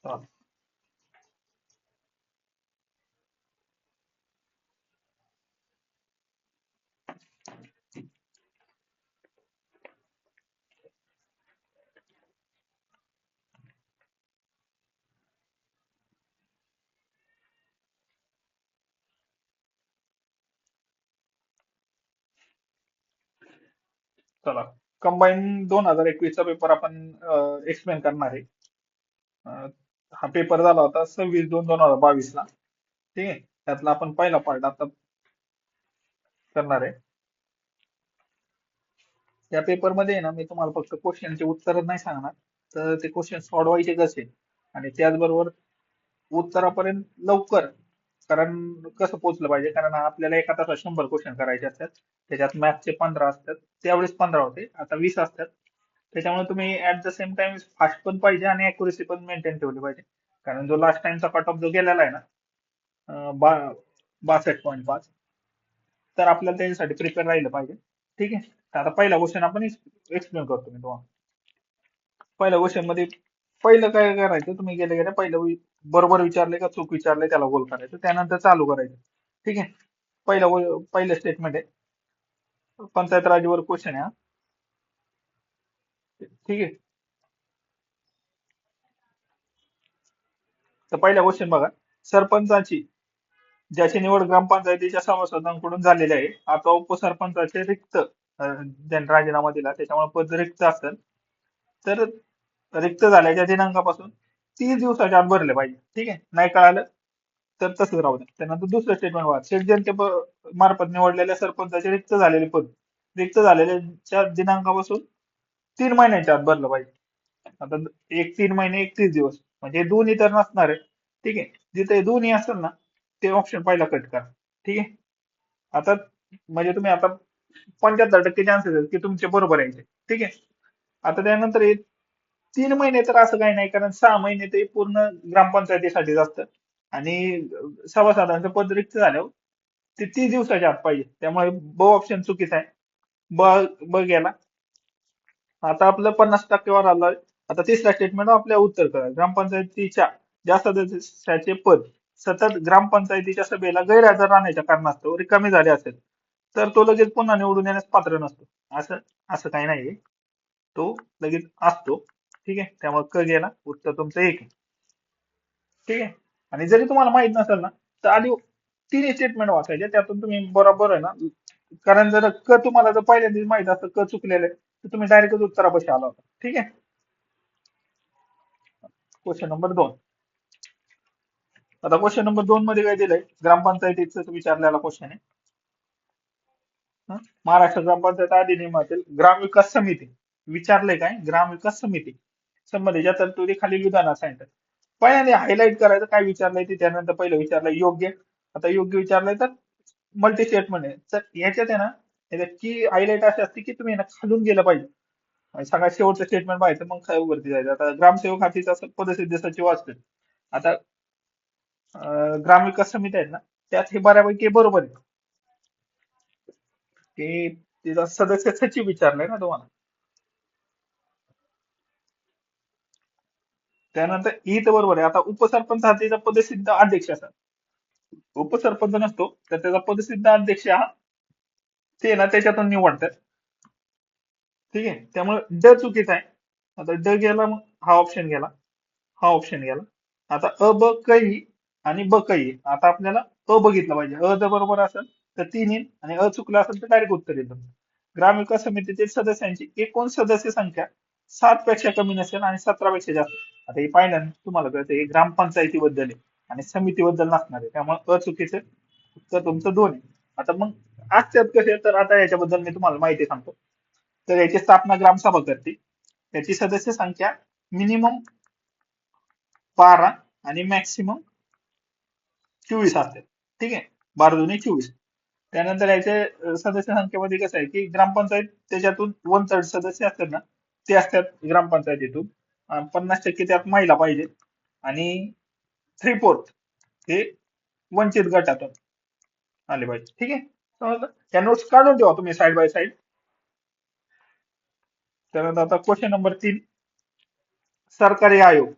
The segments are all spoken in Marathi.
हा, चला. कंबाईन 2021 चा पेपर आपण एक्सप्लेन करणार आहे. अं, हा पेपर झाला होता 26/2/2022 ला. ठीक आहे. त्यातला आपण पहिला पार्ट आता करणार आहे. या पेपरमध्ये ना मी तुम्हाला फक्त क्वेश्चनचे उत्तर नाही सांगणार, तर ते क्वेश्चन सोडवायचे कसे आणि त्याचबरोबर उत्तरापर्यंत लवकर. कारण कसं पोहोचलं पाहिजे, कारण आपल्याला एका तासात 100 क्वेश्चन करायचे असतात. त्याच्यात मॅथचे 15 असतात. त्यावेळेस 15 होते, आता 20 असतात. त्याच्यामुळे तुम्ही at the same time fast पण पाहिजे आणि अॅक्युरेसी पण मेंटेन ठेवली पाहिजे. कारण जो लास्ट टाइमचा कट ऑफ जो गेलेला आहे ना, 62.5, तर आपल्याला त्याच्यासाठी प्रिपेअर राहिलं पाहिजे. ठीक आहे. तर आता पहिला क्वेश्चन आपण एक्सप्लेन करतो मी तुम्हाला. पहिल्या क्वेश्चन मध्ये पहिलं काय करायचं, तुम्ही गेले गेले पहिलं बरोबर विचारले का चूक विचारले त्याला गोल करायचं, त्यानंतर चालू करायचं. ठीक आहे. पहिलं स्टेटमेंट आहे, पंचायत राजवर क्वेश्चन आहे हा. ठीक आहे. तर पहिला क्वेश्चन बघा. सरपंचाची ज्याची निवड ग्रामपंचायतीच्या सभासदांकडून झालेली आहे, आता उपसरपंचाचे रिक्त ज्यांनी राजीनामा दिला त्याच्यामुळे पद रिक्त असेल, तर रिक्त झाल्याच्या दिनांकापासून 30 दिवसाच्या आत भरले पाहिजे. ठीक आहे. नाही कळालं तर तसंच राहू द्या. त्यानंतर दुसरं स्टेटमेंट बघा. थेट मार्फत निवडलेल्या सरपंचाचे रिक्त झालेले पद रिक्त झालेल्या दिनांकापासून 3 महिन्यांच्या आत भरलं पाहिजे. आता एक 3 महिने 31 दिवस म्हणजे दोन्ही तर नसणार आहे. ठीक आहे. जिथे दोन्ही असेल ना, ते ऑप्शन पहिला कट करा. ठीक आहे. आता म्हणजे तुम्ही आता 75% चान्सेस आहेत की तुमचे बरोबर यायचे. ठीक आहे. आता त्यानंतर 3 महिने तर असं काही नाही, कारण 6 महिने ते पूर्ण ग्रामपंचायतीसाठीच असतं. आणि सभासदांचं पद रिक्त झाल्यावर ते 30 दिवसाच्या आत पाहिजे. त्यामुळे ब ऑप्शन चुकीचा आहे. ब ब गेला. आता आपलं 50% आलं. आता तिसरा स्टेटमेंट आपल्या उत्तर करा. ग्रामपंचायतीच्या ज्या सदस्याचे पद सतत ग्रामपंचायतीच्या सभेला गैरहजर राहण्याच्या कारणास्तव रिकामी झाले असेल, तर तो लगेच पुन्हा निवडून येण्यास पात्र नसतो. असं असं काही नाहीये. तो लगेच असतो. ठीक आहे. त्यामुळे क गेला. उत्तर तुमचं एक आहे. ठीक आहे. आणि जरी तुम्हाला माहित नसेल ना, तर आधी तिन्ही स्टेटमेंट वाचायचे, त्यातून तुम्ही बरोबर आहे ना. कारण जर क तुम्हाला जर पहिल्यांदाच माहित असतं क चुकलेलं आहे, तर तुम्ही डायरेक्टच उत्तरापाशी आला होता. ठीक आहे. Question number 2. आता क्वेश्चन नंबर 2 मध्ये काय दिलंय, ग्रामपंचायतीच विचारलेला क्वेश्चन आहे. हं? महाराष्ट्र ग्रामपंचायत अधिनियमातील ग्रामविकास समिती विचारलंय काय, ग्रामविकास समिती संबंधीच्या तरतुदी खालील विधानात सांगितलं. पहिल्यांदा हायलाईट करायचं काय विचारलंय ते, त्यानंतर पहिलं विचारलंय योग्य. आता योग्य विचारलंय तर मल्टी स्टेटमेंट आहे. तर याच्यात आहे ना, याच्यात की हायलाईट अशी असते की तुम्ही ना खालून गेलं पाहिजे आणि सगळ्यात शेवटचं स्टेटमेंट पाहायचं, मग काय वरती जायचं. आता ग्रामसेवक हातीचा पदसिद्धी सचिव असते. आता ग्रामविकास समिती आहेत ना, त्यात हे बऱ्यापैकी बरोबर आहे की तिचा सदस्य सचिव विचारलाय ना तुम्हाला. त्यानंतर ही तर बरोबर आहे. आता उपसरपंच हा त्याचा पदसिद्ध अध्यक्ष असतात. उपसरपंच नसतो, तर त्याचा पदसिद्ध अध्यक्ष हा ते ना त्याच्यातून निवडतात. ठीक आहे. त्यामुळे ड चुकीचा आहे. आता ड गेला, मग हा ऑप्शन गेला, हा ऑप्शन गेला. आता अ ब कई आणि ब कई. आता आपल्याला अ बघितलं पाहिजे. अ जर बरोबर असेल तर 3 येईल आणि अ चुकलं असेल तर डायरेक्ट उत्तर येतं. ग्रामविकास समितीतील सदस्यांची एकूण सदस्य संख्या 7 पेक्षा कमी नसेल आणि 17 पेक्षा जास्त. आता हे पाहिलं ना, तुम्हाला कळतं हे ग्रामपंचायतीबद्दल आहे आणि समितीबद्दल नसणार आहे. त्यामुळे अचुकीचं उत्तर तुमचं 2 आहे. आता मग असतात कसे, तर आता याच्याबद्दल मी तुम्हाला माहिती सांगतो. तर याची स्थापना ग्रामसभा करते. त्याची सदस्य संख्या मिनिमम 12 आणि मॅक्सिमम 24 असते. ठीक आहे. 12 दूने 24. त्यानंतर याचे सदस्य संख्येमध्ये कसं आहे की ग्रामपंचायत त्याच्यातून 1/3 सदस्य असतात ना, ते असतात ग्रामपंचायतीतून. 50% त्यात महिला पाहिजे आणि 3/4 हे वंचित गटातून आले पाहिजे. ठीक आहे. समजलं? त्या नोट्स काढून ठेवा तुम्ही साईड बाय साईड. त्यानंतर आता क्वेश्चन नंबर 3. सरकारी आयोग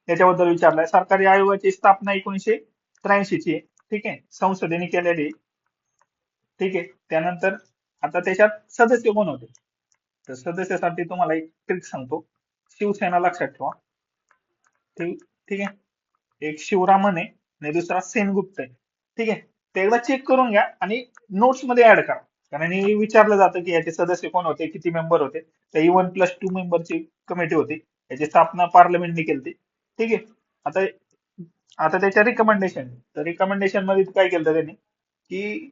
याच्याबद्दल विचारलंय. सरकारी आयोगाची स्थापना 1983 ची आहे. ठीक आहे, संसदेने केलेली आहे. ठीक आहे. त्यानंतर आता त्याच्यात सदस्य कोण होते, तर सदस्यासाठी तुम्हाला एक ट्रिक सांगतो. शिवसेना लक्षात ठेवा. ठीक ठीक आहे. एक शिवरामन आहे आणि दुसरा सेनगुप्त आहे. ठीक आहे. ते एकदा चेक करून घ्या आणि नोट्स मध्ये ऍड करा. कारण हे विचारलं जातं की याचे सदस्य कोण होते, किती मेंबर होते. तर 1+2 मेंबरची कमिटी होती. याची स्थापना पार्लमेंटने केली. ठीक आहे. आता आता त्याच्या रिकमेंडेशन, तर रिकमेंडेशन मध्ये काय केलं त्यांनी की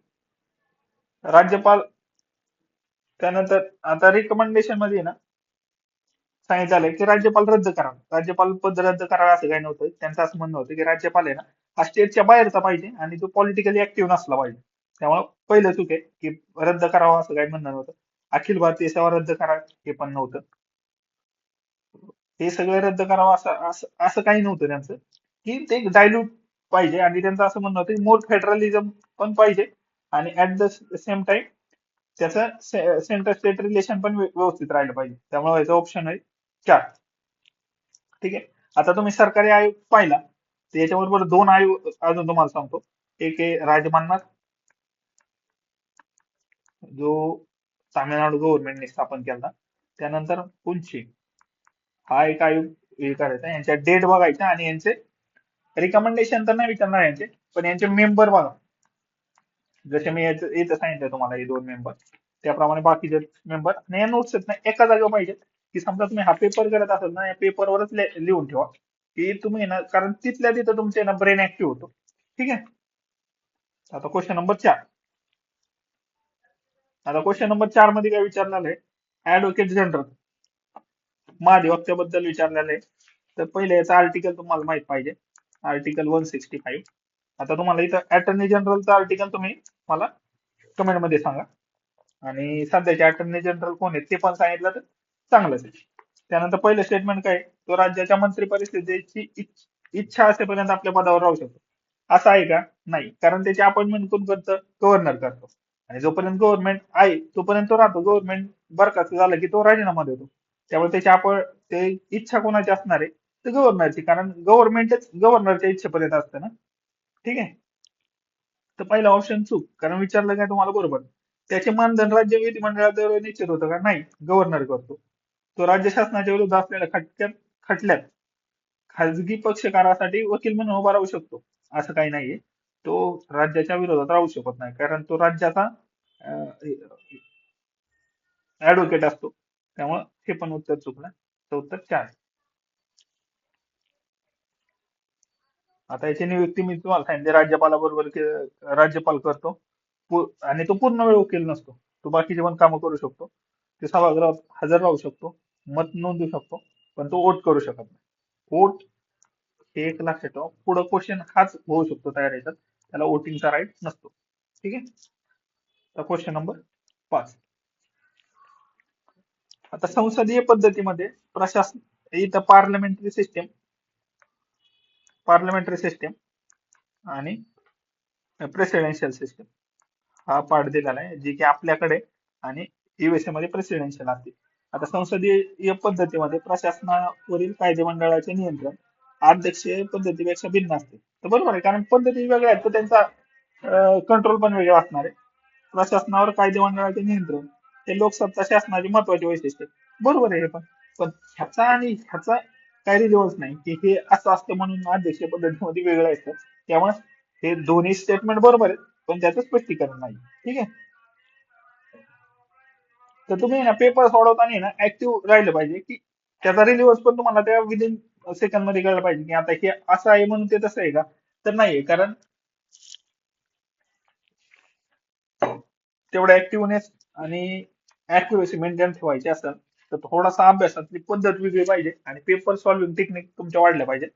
राज्यपाल, त्यानंतर आता रिकमेंडेशन मध्ये ना सांगितलं आलंय की राज्यपाल रद्द करा. राज्यपाल पद रद्द करावं असं काही नव्हतं. त्यांचं असं म्हणणं होतं की राज्यपाल आहे ना हा स्टेटच्या बाहेरचा पाहिजे आणि तो पॉलिटिकली ऍक्टिव्ह नसला पाहिजे. त्यामुळे पहिलं चूक आहे की रद्द करावं असं काही म्हणणं नव्हतं. अखिल भारतीय सेवा रद्द करा हे पण नव्हतं. हे सगळं रद्द करावं असं असं असं काही नव्हतं त्यांचं, की ते डायल्यूट पाहिजे. आणि त्यांचं असं म्हणणं होतं की मोर फेडरलिझम पण पाहिजे आणि ऍट द सेम टाइम त्याचं सेंटर स्टेट रिलेशन पण व्यवस्थित राहिलं पाहिजे. त्यामुळे याचा ऑप्शन आहे 4. ठीक आहे. आता तुम्ही सरकारी आयोग पाहिला तर याच्याबरोबर 2 आयोग अजून तुम्हाला सांगतो. एक आहे राजमान्य, जो तामिळनाडू गव्हर्नमेंटने स्थापन केला. त्यानंतर पुंछी, हा एक आयोग हे करायचा. यांच्या डेट बघायच्या आणि यांचे रिकमेंडेशन तर नाही विचारणार यांचे, पण यांचे मेंबर बघा. जसे मी इथं सांगितलं तुम्हाला हे 2 मेंबर, त्याप्रमाणे बाकीचे मेंबर. आणि या नोट्स आहेत ना एका जागेवर पाहिजे. की समजा तुम्ही हा पेपर करत असाल ना, या पेपरवरच लिहून ठेवा की तुम्ही ना, कारण तिथल्या तिथं तुमचे ना ब्रेन ऍक्टिव्ह होतो. ठीक आहे. आता क्वेश्चन नंबर 4. आता क्वेश्चन नंबर 4 मध्ये काय विचारलेलं आहे, ऍडव्होकेट जनरल महाधिवक्त्याबद्दल विचारलेलं आहे. तर पहिले याचा आर्टिकल तुम्हाला माहित पाहिजे. आर्टिकल 165. आता तुम्हाला इथं अटर्नी जनरलचं आर्टिकल तुम्ही मला कमेंट मध्ये सांगा. आणि सध्याचे अटर्नी जनरल कोण आहेत ते पण सांगितलं तर चांगलंच आहे. त्यानंतर पहिलं स्टेटमेंट काय, तो राज्याच्या मंत्री परिषदेची इच्छा असेपर्यंत आपल्या पदावर राहू शकतो. असं आहे का? नाही. कारण त्याची अपॉइंटमेंट कोण करतं, गव्हर्नर करतो. आणि जोपर्यंत गव्हर्नमेंट आहे तोपर्यंत तो राहतो. गव्हर्नमेंट बरखास्त झालं की तो राजीनामा देतो. त्यामुळे त्याची आपण ते इच्छा कोणाची असणार आहे, तर गव्हर्नरची. कारण गव्हर्नमेंटच गव्हर्नरच्या इच्छेपर्यंत असतं ना. ठीक आहे. तर पहिला ऑप्शन चूक, कारण विचारलं काय तुम्हाला बरोबर. त्याचे मानधन राज्य विधिमंडळाद्वारे निश्चित होतं का? नाही, गव्हर्नर करतो. तो राज्य शासनाच्या विरुद्ध असलेल्या खटल्यात खाजगी पक्षकारासाठी वकील म्हणून उभा राहू शकतो, असं काही नाहीये. तो राज्याच्या विरोधात राहू शकत नाही, कारण तो राज्याचा ऍडव्होकेट असतो. त्यामुळे हे पण उत्तर चुकलं. तर उत्तर 4. आता याची नियुक्ती मी तुम्हाला सांगितले राज्यपालाबरोबर राज्यपाल करतो. आणि तो पूर्ण वेळ वकील नसतो. तो बाकीचे पण कामं करू शकतो. ते सभागृहात हजर राहू शकतो, मत नोंदवू शकतो, पण तो वोट करू शकत नाही. वोट हे एक लक्षात ठेवा. पुढे क्वेश्चन हाच होऊ शकतो तयार याच्यात, त्याला वोटिंगचा राईट नसतो. ठीक आहे. तर क्वेश्चन नंबर 5. आता संसदीय पद्धतीमध्ये प्रशासन, इथं पार्लमेंटरी सिस्टम आणि प्रेसिडेन्शियल सिस्टम हा पार्ट दिलेला आहे, जी की आपल्याकडे आणि युएसए मध्ये प्रेसिडेन्शियल असते. आता संसदीय पद्धतीमध्ये प्रशासनावरील कायदेमंडळाचे नियंत्रण अध्यक्षीय पद्धतीपेक्षा भिन्न असते. तर बरोबर आहे, कारण पद्धती वेगळ्या आहेत तर त्यांचा कंट्रोल पण वेगळा असणार आहे. प्रशासनावर कायदेमंडळाचे नियंत्रण हे लोकसत्ता शासनाची महत्वाची वैशिष्ट्य. बरोबर आहे हे पण. पण ह्याचा आणि ह्याचा काही रिलेव्हन्स नाही की हे असं असतं म्हणून अध्यक्षीय पद्धतीमध्ये वेगळं असतं. त्यामुळे हे दोन्ही स्टेटमेंट बरोबर आहेत, पण त्याचं स्पष्टीकरण नाही. ठीक आहे. तर तुम्ही ना पेपर सोडवताना ना ऍक्टिव्ह राहिलं पाहिजे, की त्याचा रिलेव्हन्स पण तुम्हाला त्या विदिन सेकंड मध्ये कळलं पाहिजे की आता हे असं आहे म्हणून ते तसं आहे का, तर नाहीये. कारण तेवढा ऍक्टिव्हनेस आणि ऍक्युरेसी मेंटेन ठेवायची असेल तर थोडासा अभ्यासातली पद्धत वेगळी पाहिजे आणि पेपर सॉल्व्हिंग टेक्निक तुमच्या वाढल्या पाहिजे.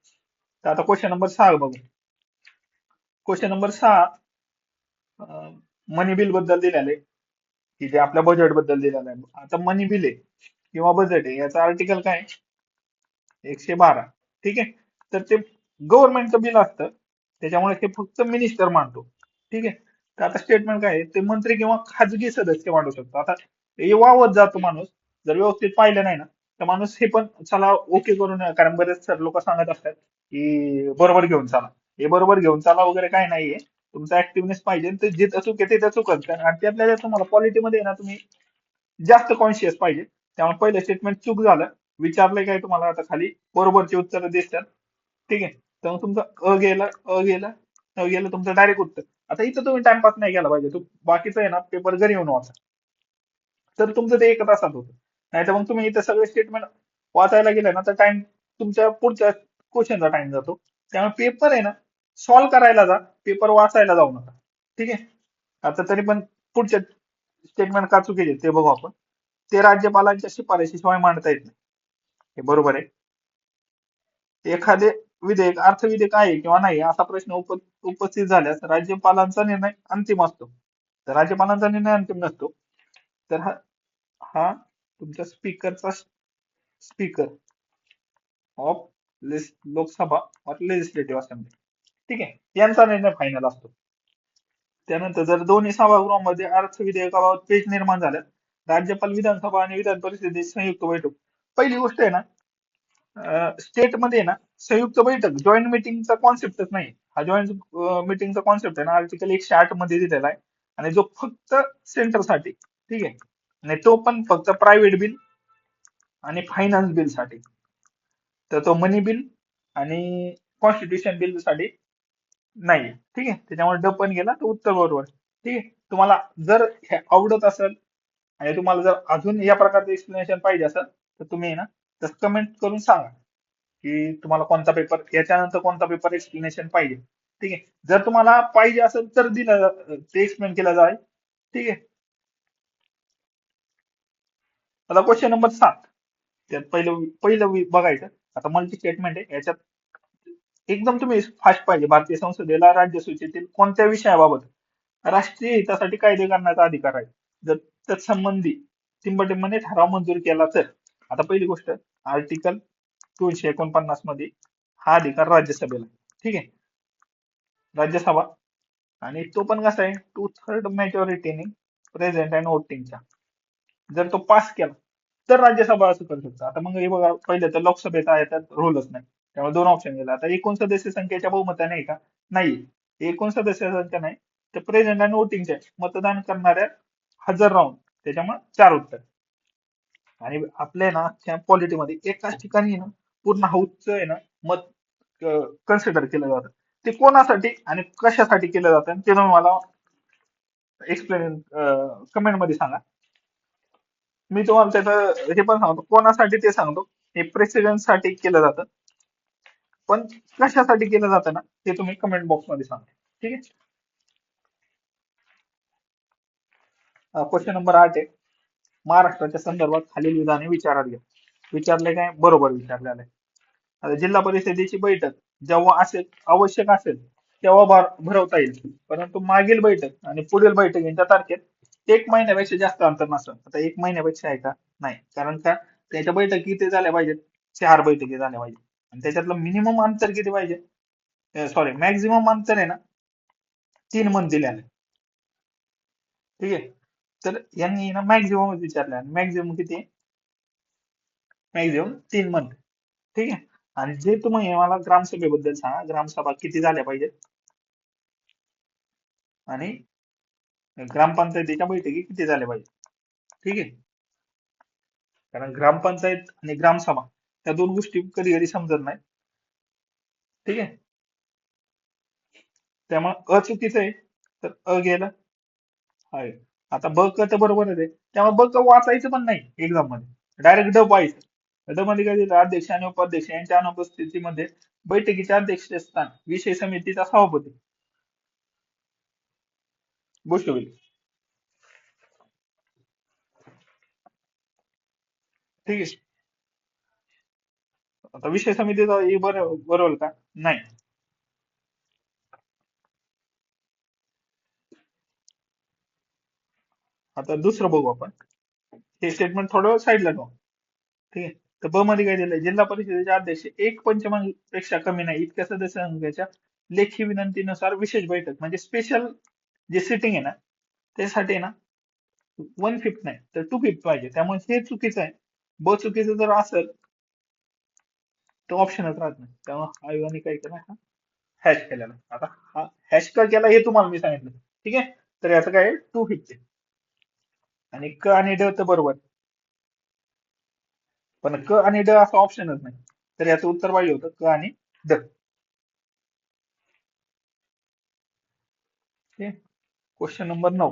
तर आता क्वेश्चन नंबर 6 बघू. क्वेश्चन नंबर 6 मनी बिल बद्दल दिलेलं आहे, की जे आपल्या बजेट बद्दल दिलेलं आहे. आता मनी बिल आहे किंवा बजेट आहे, याचा आर्टिकल काय आहे? 112. ठीक आहे. तर ते गव्हर्नमेंटचं बिल असतं, त्याच्यामुळे हे फक्त मिनिस्टर मांडतो. ठीक आहे. तर आता स्टेटमेंट काय आहे, ते मंत्री किंवा खाजगी सदस्य मांडू शकतो. आता हे वावत जातो माणूस, जर व्यवस्थित पाहिलं नाही ना तर माणूस हे पण चला ओके करून, कारण बरेच सर लोक सांगत असतात की बरोबर घेऊन चला, हे बरोबर घेऊन चला वगैरे काय नाहीये. तुमचा ऍक्टिव्हनेस पाहिजे, तर जिथं चूक आहे तिथं चुकत, आणि त्यातल्या त्यात तुम्हाला क्वालिटीमध्ये ना तुम्ही जास्त कॉन्शियस पाहिजे. त्यामुळे पहिलं स्टेटमेंट चूक झालं, विचारलंय काय तुम्हाला आता खाली बरोबरची उत्तरं दिसतात. ठीक आहे, तर मग तुमचं गेलं, गेलं तुमचं डायरेक्ट उत्तर. आता इथं तुम्ही टाइमपास नाही केला पाहिजे, बाकीचं आहे ना पेपर घरी येऊन वाचा, तर तुमचं ते 1 तासात होतं. नाही तर मग तुम्ही इथं सगळे स्टेटमेंट वाचायला गेले ना तर टाइम, तुमच्या पुढच्या क्वेश्चनचा टाइम जातो. त्यामुळे पेपर आहे ना सॉल्व्ह करायला जा, पेपर वाचायला जाऊ नका. ठीक आहे. आता तरी पण पुढच्या स्टेटमेंट का चुकीचे ते बघू आपण. ते राज्यपालांच्या शिफारशीशिवाय मांडता येत नाही, हे बरोबर आहे. एखादे विधेयक अर्थविधेयक आहे किंवा नाही असा प्रश्न उपस्थित झाल्यास राज्यपालांचा निर्णय अंतिम असतो. तर राज्यपालांचा निर्णय अंतिम नसतो. तर हा तुमच्या स्पीकरचा, स्पीकर ऑफ लोकसभा और लेजिस्लेटिव्ह असेंब्ली, ठीक आहे, यांचा निर्णय फायनल असतो. त्यानंतर जर दोन्ही सभागृहामध्ये अर्थविधेयकाबाबत पेच निर्माण झाल्यास राज्यपाल, विधानसभा आणि विधान परिषदेची संयुक्त बैठक. पहिली गोष्ट आहे ना, स्टेटमध्ये ना संयुक्त बैठक, जॉईंट मिटिंगचा कॉन्सेप्टच नाही. हा जॉईंट मिटिंगचा कॉन्सेप्ट आहे ना आर्टिकल 108 मध्ये दिलेला आहे, आणि जो फक्त सेंटरसाठी, ठीक आहे, आणि तो पण फक्त प्रायव्हेट बिल आणि फायनान्स बिल साठी. तर तो मनी बिल आणि कॉन्स्टिट्यूशन बिल साठी नाही. ठीक आहे, त्याच्यामुळे ड पण गेला, तर उत्तर बरोबर. ठीक आहे, तुम्हाला जर हे आवडत असेल आणि तुम्हाला जर अजून या प्रकारचं एक्सप्लेनेशन पाहिजे असेल तर तुम्ही ना तसं कमेंट करून सांगा की तुम्हाला कोणता पेपर, याच्यानंतर कोणता पेपर एक्सप्लेनेशन पाहिजे. ठीक आहे, जर तुम्हाला पाहिजे असेल तर दिलं ते एक्सप्लेन केलं जाईल. ठीक आहे. आता क्वेश्चन नंबर 7, त्यात पहिलं पहिलं बघायचं. आता मल्टी स्टेटमेंट आहे, याच्यात एकदम तुम्ही फास्ट पाहिजे. भारतीय संसदेला राज्यसूचीतील कोणत्या विषयाबाबत राष्ट्रीय हितासाठी कायदे करण्याचा अधिकार आहे, जर तत्संबंधी टिंबटिंबने ठराव मंजूर केला तर. आता पहिली गोष्ट, आर्टिकल 249 मध्ये हा अधिकार राज्यसभेला, ठीक आहे, राज्यसभा. आणि तो पण कसा आहे, 2/3 मेजॉरिटीने प्रेझेंट अँड वोटिंगच्या, जर तो पास केला तर राज्यसभा असं करू शकतो. आता मग हे बघा, पहिलं तर लोकसभेचा आहे त्यात रोलच नाही, त्यामुळे 2 ऑप्शन गेला. आता एकूण सदस्य संख्येच्या बहुमताने आहे का, नाही. एकूण सदस्य संख्या नाही, तर प्रेझेंट आणि वोटिंगच्या मतदान करणाऱ्या हजर राहून, त्याच्यामुळे 4 उत्तर. आणि आपल्या ना त्या पॉलिटीमध्ये एकाच ठिकाणी ना पूर्ण हाऊसचं आहे ना मत कन्सिडर केलं जातं. ते कोणासाठी आणि कशासाठी केलं जातं ते तुम्ही मला एक्सप्लेन कमेंट मध्ये सांगा. मी तुम्हाला त्याचं हे पण सांगतो, कोणासाठी ते सांगतो. हे प्रेसिडेंट साठी केलं जातं, पण कशासाठी केलं जातं ना ते तुम्ही कमेंट बॉक्स मध्ये सांगा. ठीक आहे. क्वेश्चन नंबर 8 आहे, महाराष्ट्राच्या संदर्भात खालील विधाने विचारात घ्या. विचारले काय, बरोबर विचारलेलं आहे. आता जिल्हा परिषदेची बैठक जेव्हा असेल, आवश्यक असेल तेव्हा भरवता येईल, परंतु मागील बैठक आणि पुढील बैठकींच्या तारखेत 1 महिन्यापेक्षा जास्त अंतर नसतं. आता 1 महिन्यापेक्षा आहे का, नाही, कारण का त्याच्या बैठकी किती झाल्या पाहिजेत, 4 बैठकी झाल्या पाहिजे. आणि त्याच्यातलं मिनिमम अंतर किती पाहिजे, सॉरी मॅक्झिमम अंतर आहे ना 3 मंथ दिले आहे. ठीक आहे, तर यांनी ना मॅक्झिमम विचारलं, मॅक्झिमम किती आहे, मॅक्झिमम 3 मंथ. ठीक आहे. आणि जे तुम्ही मला ग्रामसभेबद्दल सांगा, ग्रामसभा किती झाल्या पाहिजेत आणि ग्रामपंचायतीच्या बैठकी किती झाल्या पाहिजे. ठीक आहे, कारण ग्रामपंचायत आणि ग्रामसभा या 2 गोष्टी कधी कधी समजत नाही. ठीक आहे, त्यामुळे चुकीचं आहे, तर गेलं आहे. आता ब क तर बरोबरच आहे, त्यामुळे ब क वाचायचं पण नाही एक्झाम मध्ये, डायरेक्ट ड पाहायचं. ड मध्ये काय दिलं, अध्यक्ष आणि उपाध्यक्ष यांच्या अनुपस्थितीमध्ये बैठकीचे अध्यक्षस्थान विषय समितीचा सभापती भूषवेल. ठीक आहे. आता विषय समितीचा हे बरोबर का, नाही. आता दुसरं बघू आपण, हे स्टेटमेंट थोडं साईडला ठेवू. ठीक आहे, तर ब मध्ये काय दिलंय, जिल्हा परिषदेचे अध्यक्ष 1/5 पेक्षा कमी नाही इतक्या सदस्य संख्येच्या लेखी विनंतीनुसार विशेष बैठक, म्हणजे स्पेशल जे सिटिंग आहे ना त्यासाठी ना 1/5 नाही तर 2/5 पाहिजे, त्यामुळे हे चुकीचं आहे. ब चुकीचं जर असेल तर ऑप्शनच राहत नाही. त्यामुळे आयोगाने काय केलं, हा हॅश केलेला आहे. आता हा हॅश का केला हे तुम्हाला मी सांगितलं. ठीक आहे. तर याचं काय आहे 250. आणि क आणि ड तर बरोबर. पण क आणि ड असं ऑप्शनच नाही. तर याचं उत्तर पाहिजे होतं क आणि ड. Question number 9.